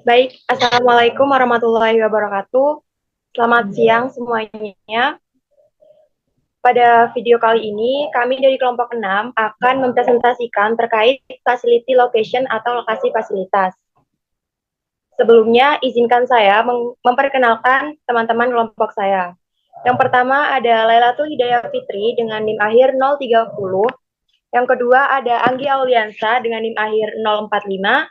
Baik, Assalamualaikum warahmatullahi wabarakatuh. Selamat siang semuanya. Pada video kali ini, kami dari kelompok 6 akan mempresentasikan terkait facility location atau lokasi fasilitas. Sebelumnya, izinkan saya memperkenalkan teman-teman kelompok saya. Yang pertama ada Lailatul Hidayah Fitri dengan NIM akhir 030. Yang kedua ada Anggi Auliansa dengan NIM akhir 045.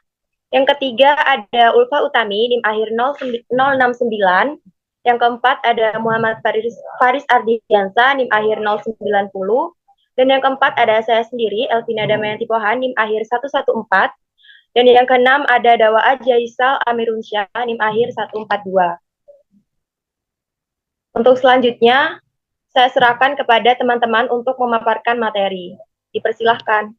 Yang ketiga ada Ulfa Utami, NIM akhir 069. Yang keempat ada Muhammad Faris Ardiansa, NIM akhir 090. Dan yang keempat ada saya sendiri, Elvina Damayanti Pohan, NIM akhir 114. Dan yang keenam ada Dawa Ajaisal Amirunsyah, NIM akhir 142. Untuk selanjutnya, saya serahkan kepada teman-teman untuk memaparkan materi. Dipersilahkan.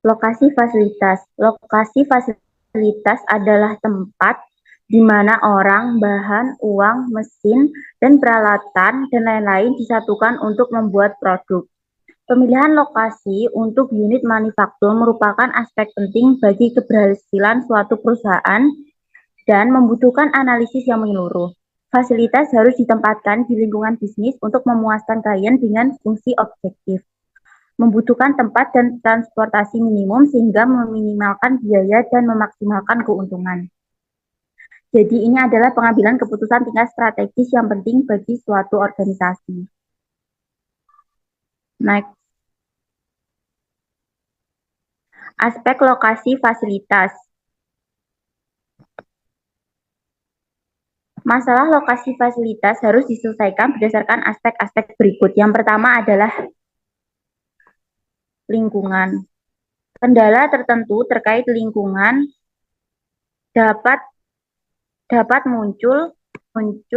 Lokasi fasilitas. Lokasi fasilitas adalah tempat di mana orang, bahan, uang, mesin, dan peralatan, dan lain-lain disatukan untuk membuat produk. Pemilihan lokasi untuk unit manufaktur merupakan aspek penting bagi keberhasilan suatu perusahaan dan membutuhkan analisis yang menyeluruh. Fasilitas harus ditempatkan di lingkungan bisnis untuk memuaskan klien dengan fungsi objektif, membutuhkan tempat dan transportasi minimum sehingga meminimalkan biaya dan memaksimalkan keuntungan. Jadi ini adalah pengambilan keputusan tingkat strategis yang penting bagi suatu organisasi. Next. Aspek lokasi fasilitas. Masalah lokasi fasilitas harus diselesaikan berdasarkan aspek-aspek berikut. Yang pertama adalah lingkungan. Kendala tertentu terkait lingkungan dapat muncul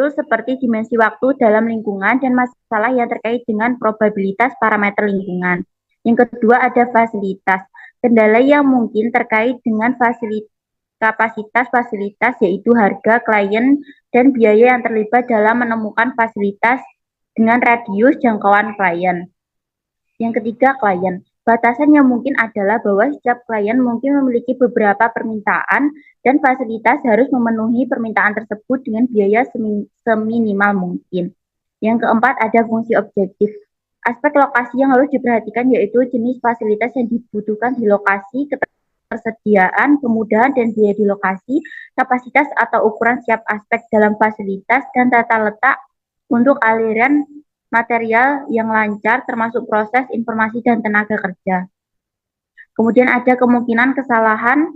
seperti dimensi waktu dalam lingkungan dan masalah yang terkait dengan probabilitas parameter lingkungan. Yang kedua ada fasilitas. Kendala yang mungkin terkait dengan kapasitas fasilitas yaitu harga, klien, dan biaya yang terlibat dalam menemukan fasilitas dengan radius jangkauan klien. Yang ketiga, klien. Batasan yang mungkin adalah bahwa setiap klien mungkin memiliki beberapa permintaan dan fasilitas harus memenuhi permintaan tersebut dengan biaya seminimal mungkin. Yang keempat, ada fungsi objektif. Aspek lokasi yang harus diperhatikan yaitu jenis fasilitas yang dibutuhkan di lokasi, ketersediaan, kemudahan dan biaya di lokasi, kapasitas atau ukuran setiap aspek dalam fasilitas, dan tata letak untuk aliran material yang lancar termasuk proses, informasi, dan tenaga kerja. Kemudian ada kemungkinan kesalahan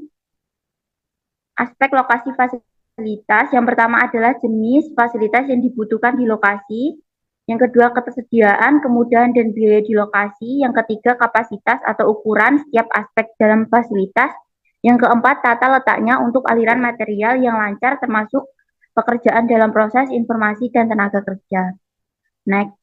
aspek lokasi fasilitas. Yang pertama adalah jenis fasilitas yang dibutuhkan di lokasi. Yang kedua, ketersediaan, kemudahan, dan biaya di lokasi. Yang ketiga, kapasitas atau ukuran setiap aspek dalam fasilitas. Yang keempat, tata letaknya untuk aliran material yang lancar termasuk pekerjaan dalam proses, informasi, dan tenaga kerja. Next.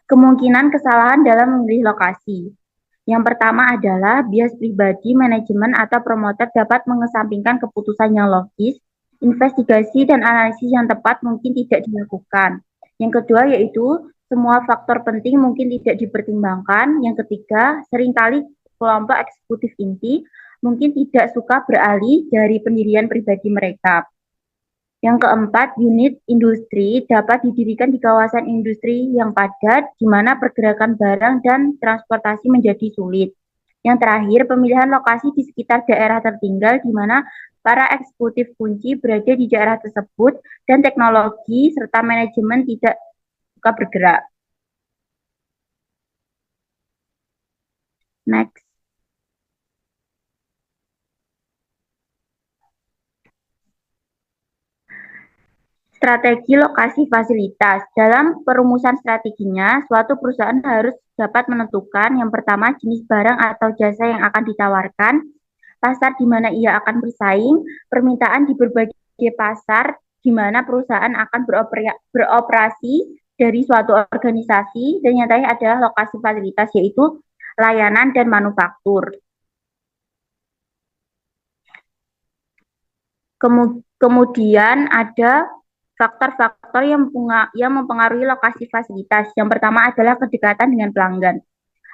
Kemungkinan kesalahan dalam memilih lokasi. Yang pertama adalah bias pribadi, manajemen, atau promotor dapat mengesampingkan keputusan yang logis, investigasi dan analisis yang tepat mungkin tidak dilakukan. Yang kedua yaitu semua faktor penting mungkin tidak dipertimbangkan. Yang ketiga, seringkali kelompok eksekutif inti mungkin tidak suka beralih dari pendirian pribadi mereka. Yang keempat, unit industri dapat didirikan di kawasan industri yang padat, di mana pergerakan barang dan transportasi menjadi sulit. Yang terakhir, pemilihan lokasi di sekitar daerah tertinggal, di mana para eksekutif kunci berada di daerah tersebut, dan teknologi serta manajemen tidak suka bergerak. Next. Strategi lokasi fasilitas. Dalam perumusan strateginya, suatu perusahaan harus dapat menentukan yang pertama jenis barang atau jasa yang akan ditawarkan, pasar di mana ia akan bersaing, permintaan di berbagai pasar di mana perusahaan akan beroperasi dari suatu organisasi, dan yang terakhir adalah lokasi fasilitas yaitu layanan dan manufaktur. Kemudian ada faktor-faktor yang mempengaruhi lokasi fasilitas. Yang pertama adalah kedekatan dengan pelanggan.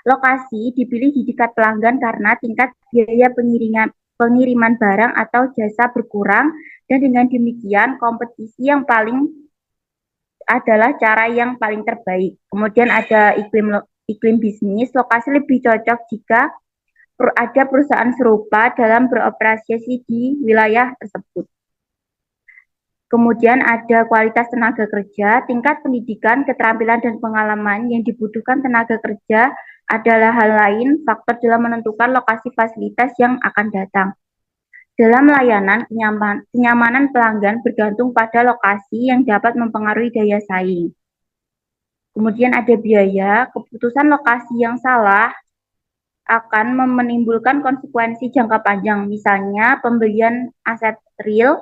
Lokasi dipilih di dekat pelanggan karena tingkat biaya pengiriman barang atau jasa berkurang, dan dengan demikian kompetisi yang paling adalah cara yang paling terbaik. Kemudian ada iklim bisnis. Lokasi lebih cocok jika ada perusahaan serupa dalam beroperasi di wilayah tersebut. Kemudian ada kualitas tenaga kerja, tingkat pendidikan, keterampilan, dan pengalaman yang dibutuhkan tenaga kerja adalah hal lain faktor dalam menentukan lokasi fasilitas yang akan datang. Dalam layanan, kenyamanan pelanggan bergantung pada lokasi yang dapat mempengaruhi daya saing. Kemudian ada biaya, keputusan lokasi yang salah akan menimbulkan konsekuensi jangka panjang, misalnya pembelian aset real,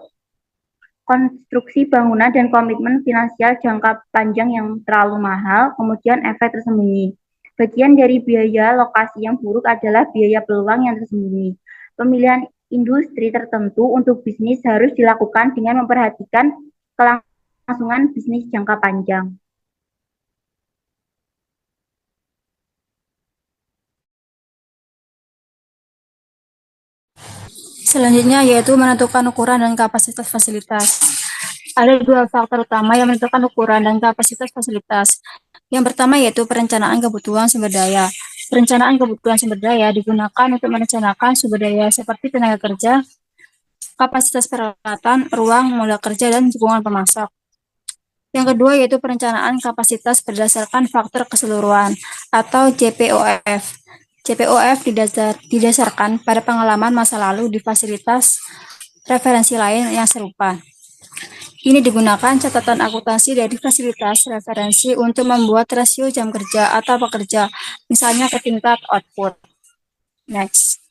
konstruksi bangunan, dan komitmen finansial jangka panjang yang terlalu mahal. Kemudian efek tersembunyi. Bagian dari biaya lokasi yang buruk adalah biaya peluang yang tersembunyi. Pemilihan industri tertentu untuk bisnis harus dilakukan dengan memperhatikan kelangsungan bisnis jangka panjang. Selanjutnya yaitu menentukan ukuran dan kapasitas fasilitas. Ada dua faktor utama yang menentukan ukuran dan kapasitas fasilitas. Yang pertama yaitu perencanaan kebutuhan sumber daya. Perencanaan kebutuhan sumber daya digunakan untuk merencanakan sumber daya seperti tenaga kerja, kapasitas peralatan, ruang, modal kerja, dan dukungan pemasok. Yang kedua yaitu perencanaan kapasitas berdasarkan faktor keseluruhan atau JPOF. JPOF didasarkan pada pengalaman masa lalu di fasilitas referensi lain yang serupa. Ini digunakan catatan akuntansi dari fasilitas referensi untuk membuat rasio jam kerja atau pekerja, misalnya ke tingkat output. Next.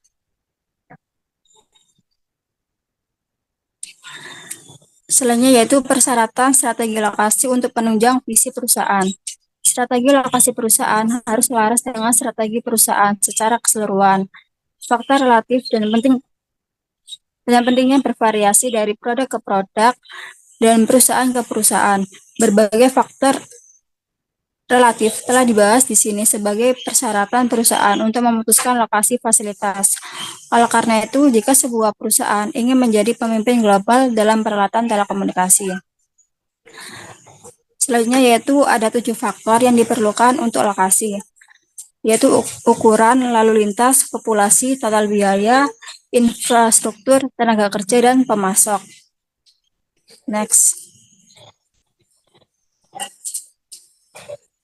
Selanjutnya yaitu persyaratan strategi lokasi untuk penunjang visi perusahaan. Strategi lokasi perusahaan harus selaras dengan strategi perusahaan secara keseluruhan. Faktor relatif dan pentingnya bervariasi dari produk ke produk dan perusahaan ke perusahaan. Berbagai faktor relatif telah dibahas di sini sebagai persyaratan perusahaan untuk memutuskan lokasi fasilitas. Oleh karena itu, jika sebuah perusahaan ingin menjadi pemimpin global dalam peralatan telekomunikasi. Selanjutnya yaitu ada 7 faktor yang diperlukan untuk lokasi, yaitu ukuran, lalu lintas, populasi, total biaya, infrastruktur, tenaga kerja, dan pemasok. Next.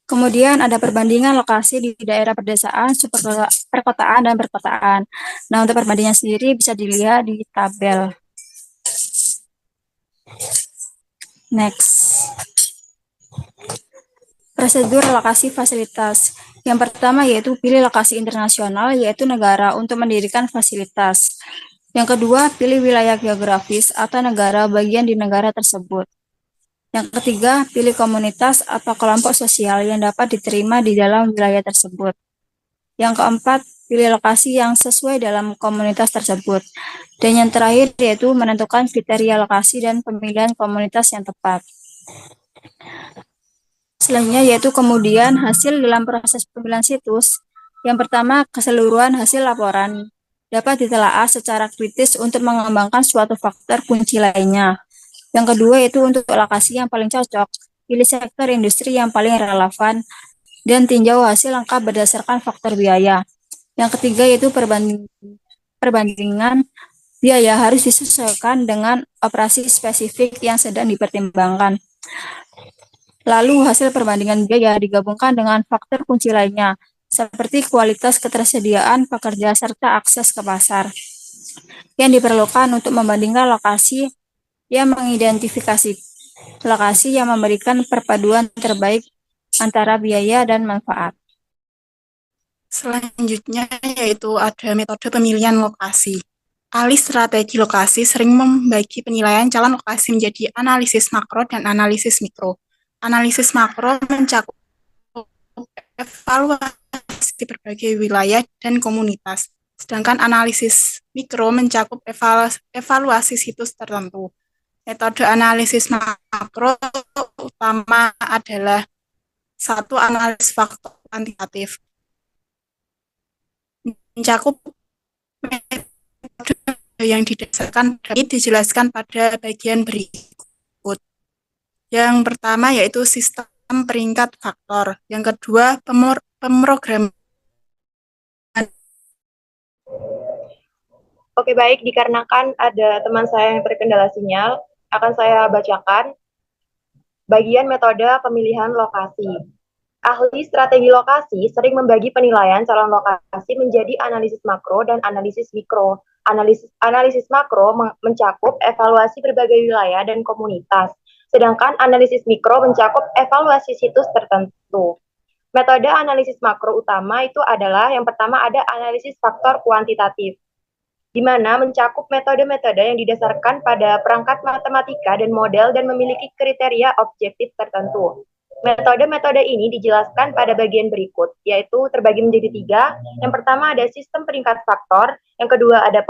Kemudian ada perbandingan lokasi di daerah pedesaan, perkotaan, dan perkotaan. Nah, untuk perbandingan sendiri bisa dilihat di tabel. Next. Prosedur lokasi fasilitas. Yang pertama yaitu pilih lokasi internasional, yaitu negara untuk mendirikan fasilitas. Yang kedua, pilih wilayah geografis atau negara bagian di negara tersebut. Yang ketiga, pilih komunitas atau kelompok sosial yang dapat diterima di dalam wilayah tersebut. Yang keempat, pilih lokasi yang sesuai dalam komunitas tersebut. Dan yang terakhir yaitu menentukan kriteria lokasi dan pemilihan komunitas yang tepat. Selanjutnya yaitu kemudian hasil dalam proses pemilihan situs. Yang pertama, keseluruhan hasil laporan dapat ditelaah secara kritis untuk mengembangkan suatu faktor kunci lainnya. Yang kedua yaitu untuk lokasi yang paling cocok, pilih sektor industri yang paling relevan, dan tinjau hasil lengkap berdasarkan faktor biaya. Yang ketiga yaitu perbandingan biaya harus disesuaikan dengan operasi spesifik yang sedang dipertimbangkan. Lalu hasil perbandingan biaya digabungkan dengan faktor kunci lainnya, seperti kualitas ketersediaan pekerja serta akses ke pasar, yang diperlukan untuk membandingkan lokasi yang mengidentifikasi lokasi yang memberikan perpaduan terbaik antara biaya dan manfaat. Selanjutnya yaitu ada metode pemilihan lokasi. Ahli strategi lokasi sering membagi penilaian calon lokasi menjadi analisis makro dan analisis mikro. Analisis makro mencakup evaluasi berbagai wilayah dan komunitas, sedangkan analisis mikro mencakup evaluasi situs tertentu. Metode analisis makro utama adalah satu, analisis faktor kuantitatif. Mencakup metode yang didasarkan dijelaskan pada bagian berikut. Yang pertama yaitu sistem peringkat faktor. Yang kedua, pemrograman. Oke, baik. Dikarenakan ada teman saya yang terkendala sinyal, akan saya bacakan bagian metode pemilihan lokasi. Ahli strategi lokasi sering membagi penilaian calon lokasi menjadi analisis makro dan analisis mikro. Analisis makro mencakup evaluasi berbagai wilayah dan komunitas, sedangkan analisis mikro mencakup evaluasi situs tertentu. Metode analisis makro utama itu adalah yang pertama ada analisis faktor kuantitatif, di mana mencakup metode-metode yang didasarkan pada perangkat matematika dan model dan memiliki kriteria objektif tertentu. Metode-metode ini dijelaskan pada bagian berikut, yaitu terbagi menjadi 3. Yang pertama ada sistem peringkat faktor, yang kedua ada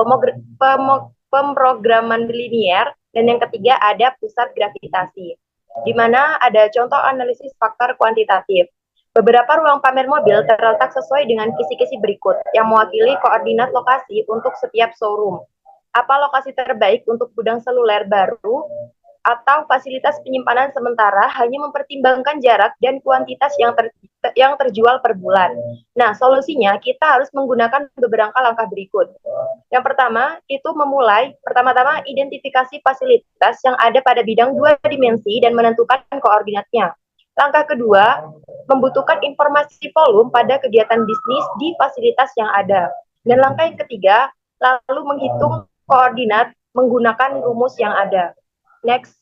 pemrograman linier, dan yang ketiga ada pusat gravitasi. Di mana ada contoh analisis faktor kuantitatif. Beberapa ruang pamer mobil terletak sesuai dengan kisi-kisi berikut yang mewakili koordinat lokasi untuk setiap showroom. Apa lokasi terbaik untuk gudang seluler baru atau fasilitas penyimpanan sementara hanya mempertimbangkan jarak dan kuantitas yang terjual per bulan. Nah, solusinya kita harus menggunakan beberapa langkah berikut. Yang pertama, itu pertama-tama identifikasi fasilitas yang ada pada bidang 2 dimensi dan menentukan koordinatnya. Langkah kedua, membutuhkan informasi volume pada kegiatan bisnis di fasilitas yang ada. Dan langkah yang ketiga, lalu menghitung koordinat menggunakan rumus yang ada. Next.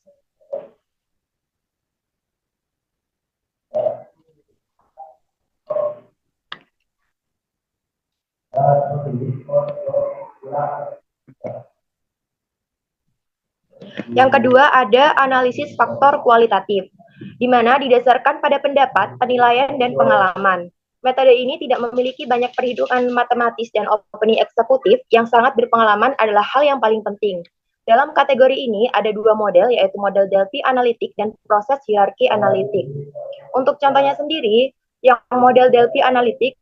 Yang kedua ada analisis faktor kualitatif, di mana didasarkan pada pendapat, penilaian, dan pengalaman. Metode ini tidak memiliki banyak perhitungan matematis dan opening eksekutif yang sangat berpengalaman adalah hal yang paling penting. Dalam kategori ini ada 2 model, yaitu model Delphi analitik dan proses hierarki analitik. Untuk contohnya sendiri, yang model Delphi analitik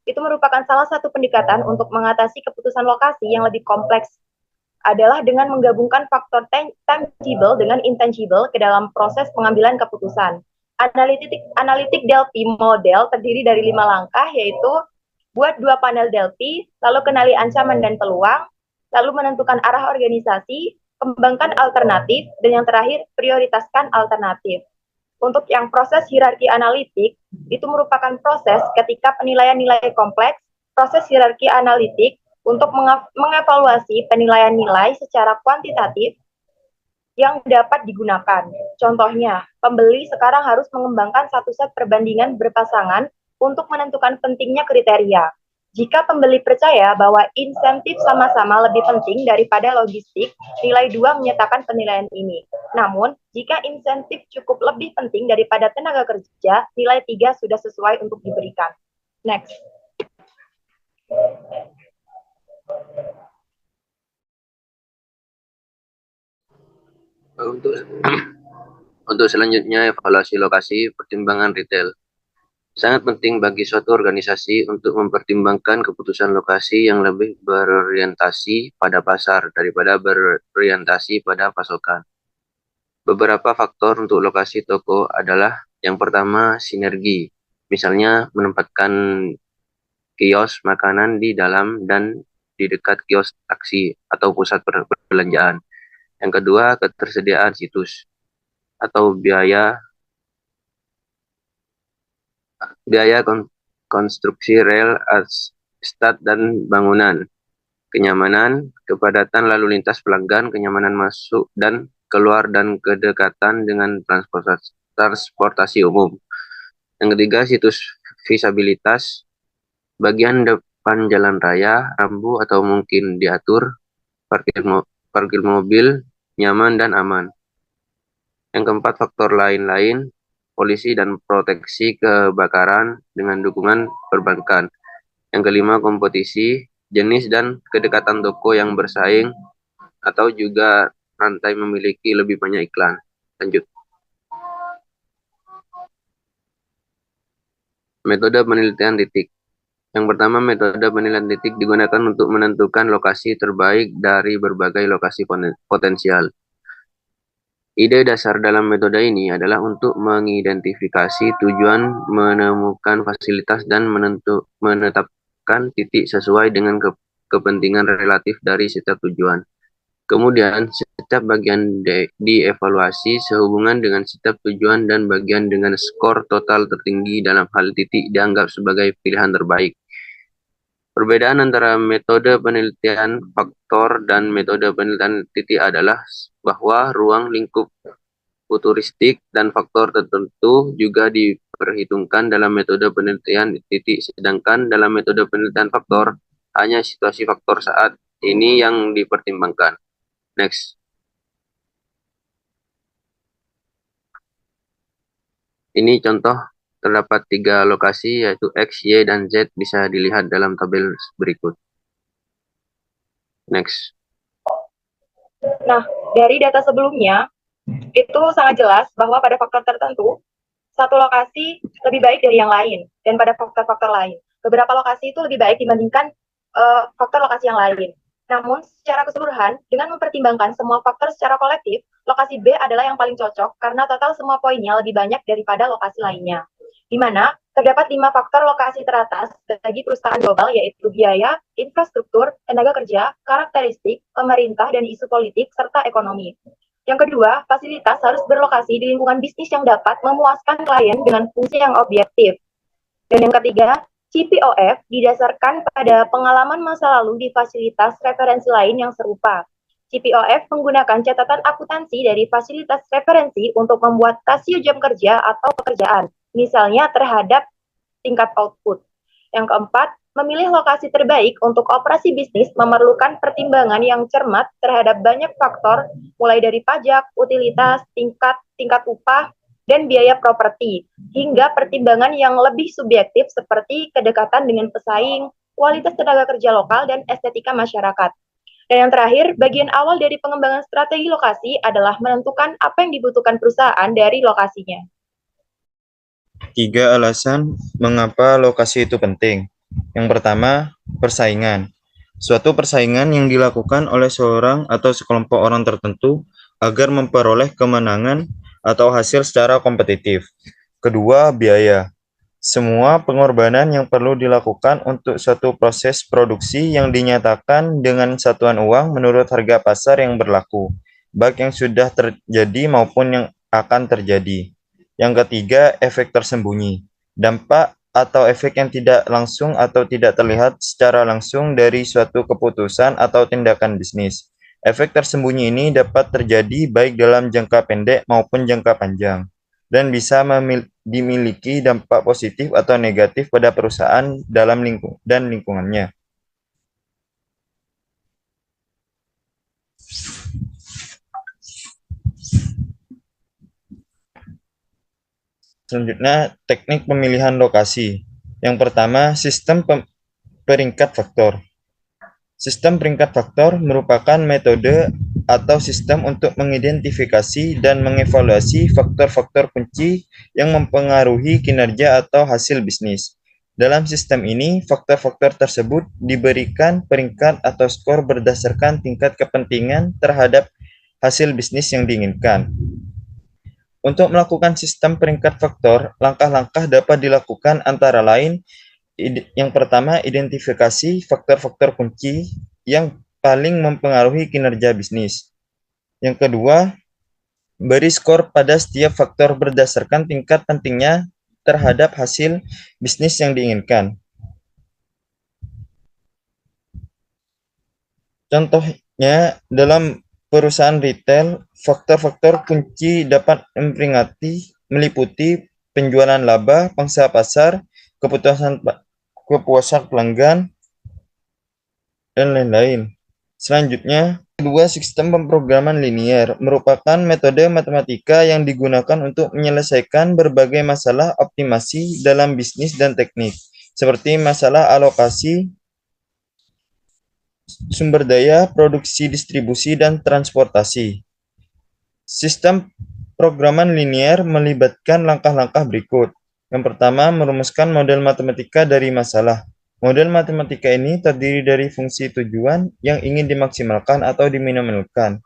itu merupakan salah satu pendekatan untuk mengatasi keputusan lokasi yang lebih kompleks, adalah dengan menggabungkan faktor tangible dengan intangible ke dalam proses pengambilan keputusan. Analitik Delphi model terdiri dari 5 langkah, yaitu buat 2 panel Delphi, lalu kenali ancaman dan peluang, lalu menentukan arah organisasi, kembangkan alternatif, dan yang terakhir prioritaskan alternatif. Untuk yang proses hierarki analitik, itu merupakan proses ketika penilaian nilai kompleks, proses hierarki analitik untuk mengevaluasi penilaian nilai secara kuantitatif yang dapat digunakan. Contohnya, pembeli sekarang harus mengembangkan satu set perbandingan berpasangan untuk menentukan pentingnya kriteria. Jika pembeli percaya bahwa insentif sama-sama lebih penting daripada logistik, nilai 2 menyatakan penilaian ini. Namun, jika insentif cukup lebih penting daripada tenaga kerja, nilai 3 sudah sesuai untuk diberikan. Next. Untuk selanjutnya, evaluasi lokasi pertimbangan retail. Sangat penting bagi suatu organisasi untuk mempertimbangkan keputusan lokasi yang lebih berorientasi pada pasar daripada berorientasi pada pasokan. Beberapa faktor untuk lokasi toko adalah yang pertama, sinergi. Misalnya menempatkan kios makanan di dalam dan di dekat kios taksi atau pusat perbelanjaan. Yang kedua, ketersediaan situs atau biaya konstruksi rel, stat dan bangunan. Kenyamanan, kepadatan lalu lintas pelanggan, kenyamanan masuk dan keluar dan kedekatan dengan transportasi umum. Yang ketiga, situs visabilitas, bagian depan jalan raya, rambu atau mungkin diatur, parkir mobil, nyaman dan aman. Yang keempat, faktor lain-lain, polisi dan proteksi kebakaran dengan dukungan perbankan. Yang kelima, kompetisi, jenis dan kedekatan toko yang bersaing atau juga rantai memiliki lebih banyak iklan. Lanjut. Metode penelitian titik. Yang pertama, metode penilaian titik digunakan untuk menentukan lokasi terbaik dari berbagai lokasi potensial. Ide dasar dalam metode ini adalah untuk mengidentifikasi tujuan, menemukan fasilitas, dan menetapkan titik sesuai dengan kepentingan relatif dari setiap tujuan. Kemudian, setiap bagian dievaluasi sehubungan dengan setiap tujuan dan bagian dengan skor total tertinggi dalam hal titik dianggap sebagai pilihan terbaik. Perbedaan antara metode penelitian faktor dan metode penelitian titik adalah bahwa ruang lingkup futuristik dan faktor tertentu juga diperhitungkan dalam metode penelitian titik, sedangkan dalam metode penelitian faktor hanya situasi faktor saat ini yang dipertimbangkan. Next. Ini contoh. Terdapat 3 lokasi yaitu X, Y, dan Z, bisa dilihat dalam tabel berikut. Next. Nah, dari data sebelumnya, itu sangat jelas bahwa pada faktor tertentu, satu lokasi lebih baik dari yang lain, dan pada faktor-faktor lain. Beberapa lokasi itu lebih baik dibandingkan faktor lokasi yang lain. Namun, secara keseluruhan, dengan mempertimbangkan semua faktor secara kolektif, lokasi B adalah yang paling cocok karena total semua poinnya lebih banyak daripada lokasi lainnya. Di mana terdapat 5 faktor lokasi teratas bagi perusahaan global, yaitu biaya, infrastruktur, tenaga kerja, karakteristik, pemerintah, dan isu politik, serta ekonomi. Yang kedua, fasilitas harus berlokasi di lingkungan bisnis yang dapat memuaskan klien dengan fungsi yang objektif. Dan yang ketiga, CPOF didasarkan pada pengalaman masa lalu di fasilitas referensi lain yang serupa. CPOF menggunakan catatan akuntansi dari fasilitas referensi untuk membuat rasio jam kerja atau pekerjaan, misalnya terhadap tingkat output. Yang keempat, memilih lokasi terbaik untuk operasi bisnis memerlukan pertimbangan yang cermat terhadap banyak faktor, mulai dari pajak, utilitas, tingkat upah, dan biaya properti, hingga pertimbangan yang lebih subjektif seperti kedekatan dengan pesaing, kualitas tenaga kerja lokal, dan estetika masyarakat. Dan yang terakhir, bagian awal dari pengembangan strategi lokasi adalah menentukan apa yang dibutuhkan perusahaan dari lokasinya. 3 alasan mengapa lokasi itu penting. Yang pertama, persaingan. Suatu persaingan yang dilakukan oleh seorang atau sekelompok orang tertentu agar memperoleh kemenangan atau hasil secara kompetitif. Kedua, biaya. Semua pengorbanan yang perlu dilakukan untuk suatu proses produksi yang dinyatakan dengan satuan uang menurut harga pasar yang berlaku, baik yang sudah terjadi maupun yang akan terjadi. Yang ketiga, efek tersembunyi. Dampak atau efek yang tidak langsung atau tidak terlihat secara langsung dari suatu keputusan atau tindakan bisnis. Efek tersembunyi ini dapat terjadi baik dalam jangka pendek maupun jangka panjang, dan bisa dimiliki dampak positif atau negatif pada perusahaan dalam lingkungannya. Selanjutnya, teknik pemilihan lokasi. Yang pertama, sistem peringkat faktor. Sistem peringkat faktor merupakan metode atau sistem untuk mengidentifikasi dan mengevaluasi faktor-faktor kunci yang mempengaruhi kinerja atau hasil bisnis. Dalam sistem ini, faktor-faktor tersebut diberikan peringkat atau skor berdasarkan tingkat kepentingan terhadap hasil bisnis yang diinginkan. Untuk melakukan sistem peringkat faktor, langkah-langkah dapat dilakukan antara lain. Yang pertama, identifikasi faktor-faktor kunci yang paling mempengaruhi kinerja bisnis. Yang kedua, beri skor pada setiap faktor berdasarkan tingkat pentingnya terhadap hasil bisnis yang diinginkan. Contohnya, dalam perusahaan retail, faktor-faktor kunci dapat meliputi penjualan laba, pangsa pasar, kepuasan pelanggan, dan lain-lain. Selanjutnya, kedua, sistem pemrograman linier merupakan metode matematika yang digunakan untuk menyelesaikan berbagai masalah optimasi dalam bisnis dan teknik, seperti masalah alokasi sumber daya, produksi, distribusi, dan transportasi. Sistem programan linier melibatkan langkah-langkah berikut. Yang pertama, merumuskan model matematika dari masalah. Model matematika ini terdiri dari fungsi tujuan yang ingin dimaksimalkan atau diminimalkan.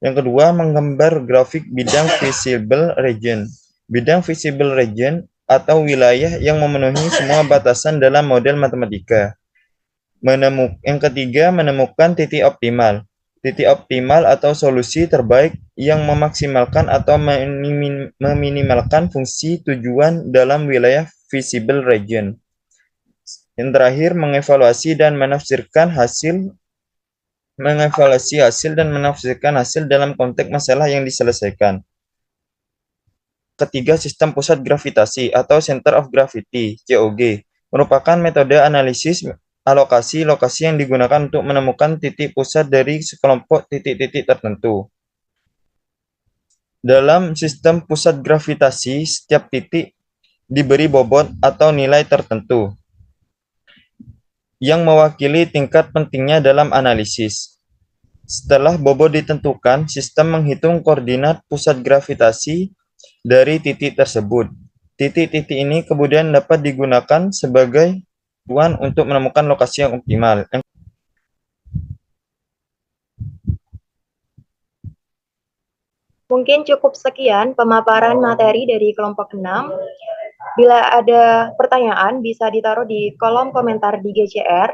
Yang kedua, menggambar grafik bidang visible region. Bidang visible region atau wilayah yang memenuhi semua batasan dalam model matematika. Yang ketiga, menemukan titik optimal. Titik optimal atau solusi terbaik yang memaksimalkan atau meminimalkan fungsi tujuan dalam wilayah visible region. Yang terakhir, mengevaluasi hasil dan menafsirkan hasil dalam konteks masalah yang diselesaikan. Ketiga, sistem pusat gravitasi atau Center of Gravity, COG, merupakan metode analisis lokasi yang digunakan untuk menemukan titik pusat dari sekelompok titik-titik tertentu. Dalam sistem pusat gravitasi, setiap titik diberi bobot atau nilai tertentu yang mewakili tingkat pentingnya dalam analisis. Setelah bobot ditentukan, sistem menghitung koordinat pusat gravitasi dari titik tersebut. Titik-titik ini kemudian dapat digunakan sebagai tujuan untuk menemukan lokasi yang optimal. Mungkin cukup sekian pemaparan materi dari kelompok 6. Bila ada pertanyaan, bisa ditaruh di kolom komentar di GCR.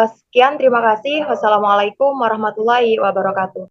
Sekian, terima kasih. Wassalamualaikum warahmatullahi wabarakatuh.